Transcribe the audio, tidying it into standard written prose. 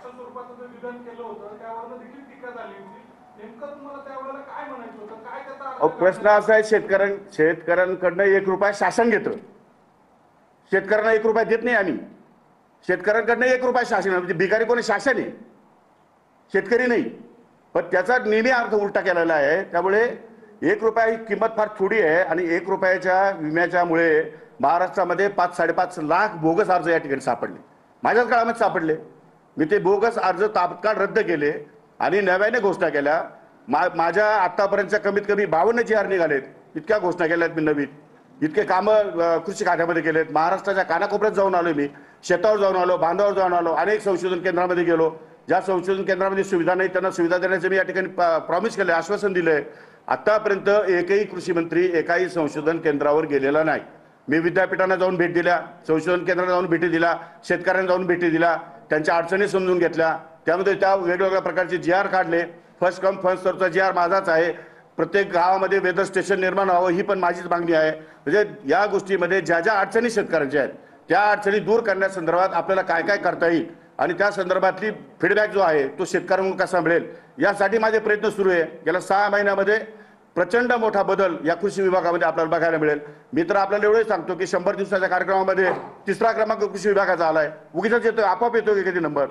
अशा स्वरूपाचं जे विधान केलं होतं त्यावरनं देखील टीका झाली होती. नेमकं तुम्हाला त्यावेळेला काय म्हणायचं होतं, काय त्याचा प्रश्न असा आहे, शेतकऱ्यांकडनं 1 रुपया शासन घेतं, शेतकऱ्यांना 1 रुपया देत नाही आम्ही. शेतकऱ्यांकडनं 1 रुपया शासन, म्हणजे भिकारी कोणी शासन आहे, शेतकरी नाही. पण त्याचा नेहमी अर्थ उलटा केलेला आहे. त्यामुळे 1 रुपया ही किंमत फार थोडी आहे आणि 1 रुपयाच्या विम्याच्यामुळे महाराष्ट्रामध्ये 5-5.5 लाख बोगस अर्ज या ठिकाणी सापडले. माझ्याच काळामध्ये सापडले. मी ते बोगस अर्ज तात्काळ रद्द केले आणि नव्याने घोषणा केल्या. माझ्या आतापर्यंतच्या कमीत कमी 52 GR निघालेत. इतक्या घोषणा केल्यात मी नवीन. इतके कामं कृषी खात्यामध्ये केलेत. महाराष्ट्राच्या कानाकोपऱ्यात जाऊन आलो मी, शेतावर जाऊन आलो, बांधावर जाऊन आलो, अनेक संशोधन केंद्रामध्ये गेलो. ज्या संशोधन केंद्रामध्ये सुविधा नाही त्यांना सुविधा देण्याचे मी या ठिकाणी प्रॉमिस केले, आश्वासन दिले. आतापर्यंत एकही कृषी मंत्री एकाही संशोधन केंद्रावर गेलेला नाही. मी विद्यापीठांना जाऊन भेट दिल्या, संशोधन केंद्राला जाऊन भेटी दिल्या, शेतकऱ्यांना जाऊन भेटी दिल्या, त्यांच्या अडचणी समजून घेतल्या. त्यामध्ये त्या वेगवेगळ्या प्रकारचे GR काढले. फर्स्ट कम फर्स्ट सर्वचा GR माझाच आहे. प्रत्येक गावामध्ये वेदर स्टेशन निर्माण व्हावं ही पण माझीच मागणी आहे. म्हणजे या गोष्टीमध्ये ज्या ज्या अडचणी शेतकऱ्यांच्या आहेत त्या अडचणी दूर करण्यासंदर्भात आपल्याला काय काय करता येईल आणि त्या संदर्भातली फीडबॅक जो आहे तो शेतकऱ्यांकडून कसा मिळेल यासाठी माझे प्रयत्न सुरू आहे. गेल्या 6 महिन्यामध्ये प्रचंड मोठा बदल या कृषी विभागामध्ये आपल्याला बघायला मिळेल. मी तर आपल्याला एवढंच सांगतो की 100 दिवसाच्या कार्यक्रमामध्ये 3रा क्रमांक कृषी विभागाचा आलाय. उगीच येतोय, आपोआप येतो की कधी नंबर.